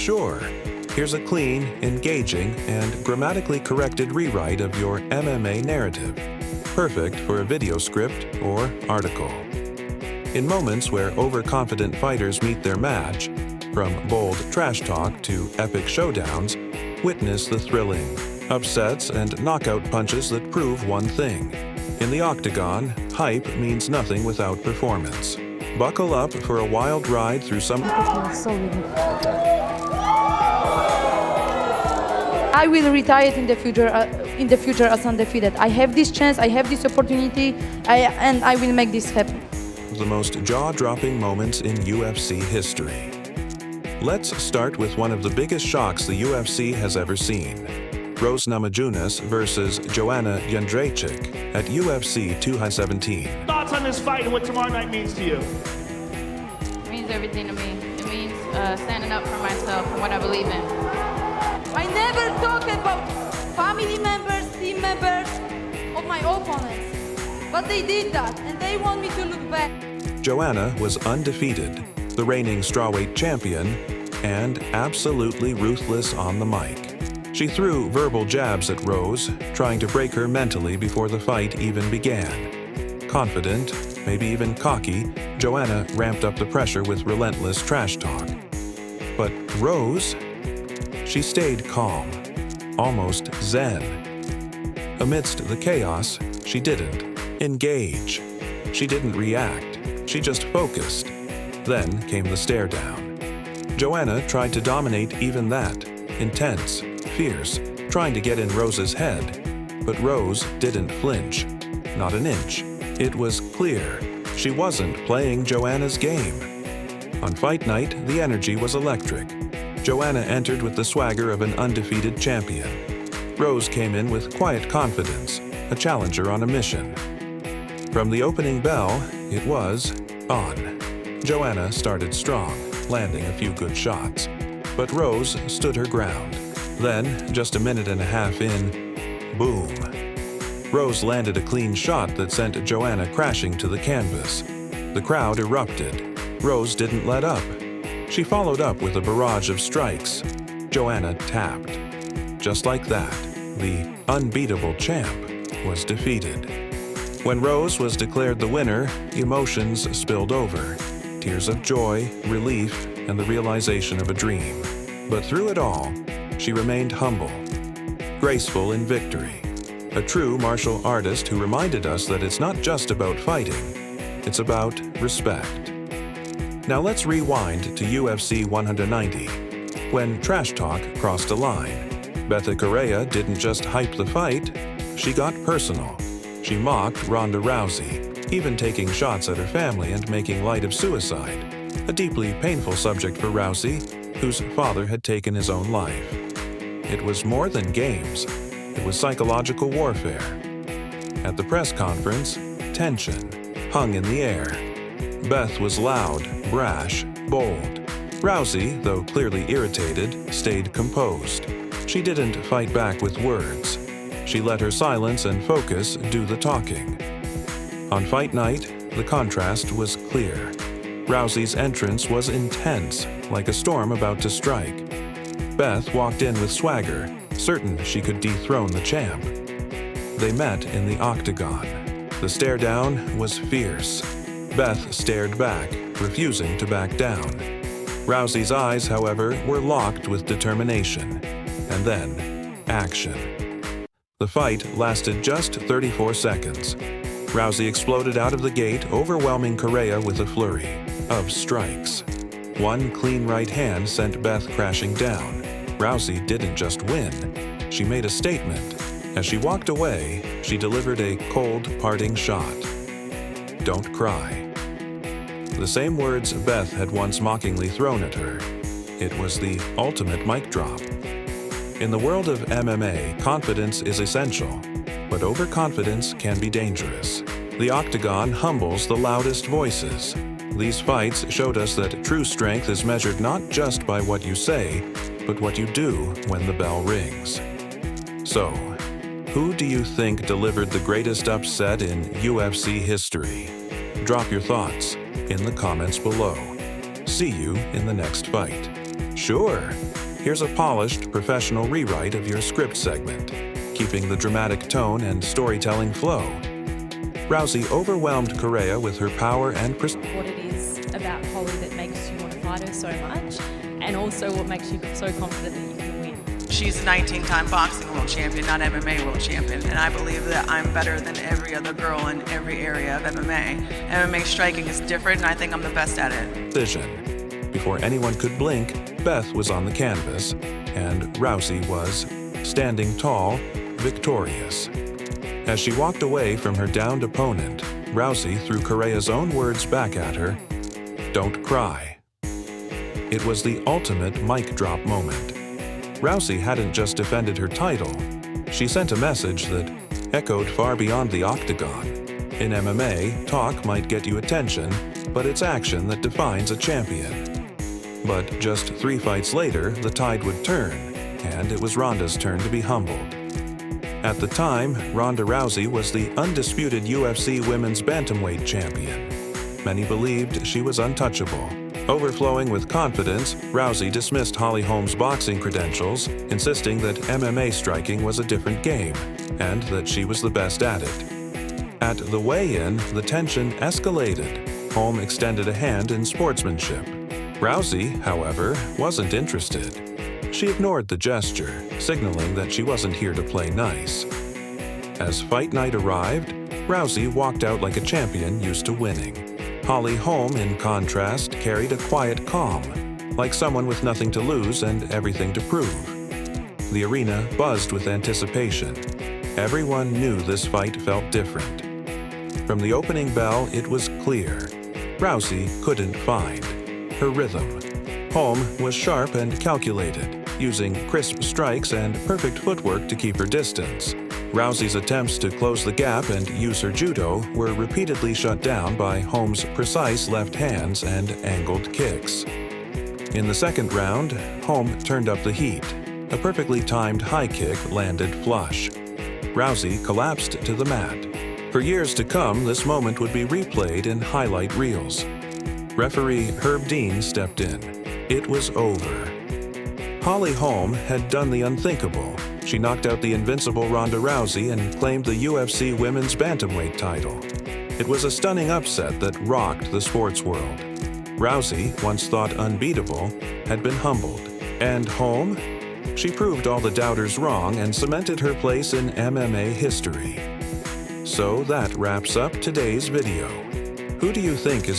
Sure. Here's a clean, engaging, and grammatically corrected rewrite of your MMA narrative, perfect for a video script or article. In moments where overconfident fighters meet their match, from bold trash talk to epic showdowns, witness the thrilling upsets and knockout punches that prove one thing. In the Octagon, hype means nothing without performance. Buckle up for a wild ride through some... I will retire in the future as undefeated. I have this chance, I have this opportunity, and I will make this happen. The most jaw-dropping moments in UFC history. Let's start with one of the biggest shocks the UFC has ever seen. Rose Namajunas versus Joanna Jędrzejczyk at UFC 217. Thoughts on this fight and what tomorrow night means to you? It means everything to me. It means standing up for myself and what I believe in. I never talk about family members, team members of my opponents, but they did that, and they want me to look back. Joanna was undefeated, the reigning strawweight champion, and absolutely ruthless on the mic. She threw verbal jabs at Rose, trying to break her mentally before the fight even began. Confident, maybe even cocky, Joanna ramped up the pressure with relentless trash talk. But Rose? She stayed calm, almost zen. Amidst the chaos, she didn't engage. She didn't react. She just focused. Then came the stare down. Joanna tried to dominate even that, intense, fierce, trying to get in Rose's head. But Rose didn't flinch, not an inch. It was clear she wasn't playing Joanna's game. On fight night, the energy was electric. Joanna entered with the swagger of an undefeated champion. Rose came in with quiet confidence, a challenger on a mission. From the opening bell, it was on. Joanna started strong, landing a few good shots. But Rose stood her ground. Then, just a minute and a half in, boom. Rose landed a clean shot that sent Joanna crashing to the canvas. The crowd erupted. Rose didn't let up. She followed up with a barrage of strikes. Joanna tapped. Just like that, the unbeatable champ was defeated. When Rose was declared the winner, emotions spilled over. Tears of joy, relief, and the realization of a dream. But through it all, she remained humble, graceful in victory. A true martial artist who reminded us that it's not just about fighting, it's about respect. Now let's rewind to UFC 190, when trash talk crossed a line. Betha Correia didn't just hype the fight, she got personal. She mocked Ronda Rousey, even taking shots at her family and making light of suicide, a deeply painful subject for Rousey, whose father had taken his own life. It was more than games, it was psychological warfare. At the press conference, tension hung in the air. Beth was loud, brash, bold. Rousey, though clearly irritated, stayed composed. She didn't fight back with words. She let her silence and focus do the talking. On fight night, the contrast was clear. Rousey's entrance was intense, like a storm about to strike. Beth walked in with swagger, certain she could dethrone the champ. They met in the Octagon. The stare down was fierce. Beth stared back, refusing to back down. Rousey's eyes, however, were locked with determination. And then, action. The fight lasted just 34 seconds. Rousey exploded out of the gate, overwhelming Correia with a flurry of strikes. One clean right hand sent Beth crashing down. Rousey didn't just win, she made a statement. As she walked away, she delivered a cold, parting shot. Don't cry. The same words Beth had once mockingly thrown at her. It was the ultimate mic drop. In the world of MMA, confidence is essential, but overconfidence can be dangerous. The Octagon humbles the loudest voices. These fights showed us that true strength is measured not just by what you say, but what you do when the bell rings. So, who do you think delivered the greatest upset in UFC history? Drop your thoughts in the comments below. See you in the next fight. Sure. Here's a polished, professional rewrite of your script segment, keeping the dramatic tone and storytelling flow. Rousey overwhelmed Correa with her power and what it is about Holly that makes you want to fight her so much, and also what makes you so confident that you can win. She's a 19-time boxing world champion, not MMA world champion, and I believe that I'm better than every other girl in every area of MMA. MMA striking is different, and I think I'm the best at it. Decision. Before anyone could blink, Beth was on the canvas, and Rousey was, standing tall, victorious. As she walked away from her downed opponent, Rousey threw Correa's own words back at her, "Don't cry." It was the ultimate mic drop moment. Rousey hadn't just defended her title, she sent a message that echoed far beyond the Octagon. In MMA, talk might get you attention, but it's action that defines a champion. But just 3 fights later, the tide would turn, and it was Ronda's turn to be humbled. At the time, Ronda Rousey was the undisputed UFC Women's Bantamweight champion. Many believed she was untouchable. Overflowing with confidence, Rousey dismissed Holly Holm's boxing credentials, insisting that MMA striking was a different game, and that she was the best at it. At the weigh-in, the tension escalated. Holm extended a hand in sportsmanship. Rousey, however, wasn't interested. She ignored the gesture, signaling that she wasn't here to play nice. As fight night arrived, Rousey walked out like a champion used to winning. Holly Holm, in contrast, carried a quiet calm, like someone with nothing to lose and everything to prove. The arena buzzed with anticipation. Everyone knew this fight felt different. From the opening bell, it was clear. Rousey couldn't find her rhythm. Holm was sharp and calculated, using crisp strikes and perfect footwork to keep her distance. Rousey's attempts to close the gap and use her judo were repeatedly shut down by Holm's precise left hands and angled kicks. In the second round, Holm turned up the heat. A perfectly timed high kick landed flush. Rousey collapsed to the mat. For years to come, this moment would be replayed in highlight reels. Referee Herb Dean stepped in. It was over. Holly Holm had done the unthinkable. She knocked out the invincible Ronda Rousey and claimed the UFC Women's Bantamweight title. It was a stunning upset that rocked the sports world. Rousey, once thought unbeatable, had been humbled. And Holm? She proved all the doubters wrong and cemented her place in MMA history. So that wraps up today's video. Who do you think is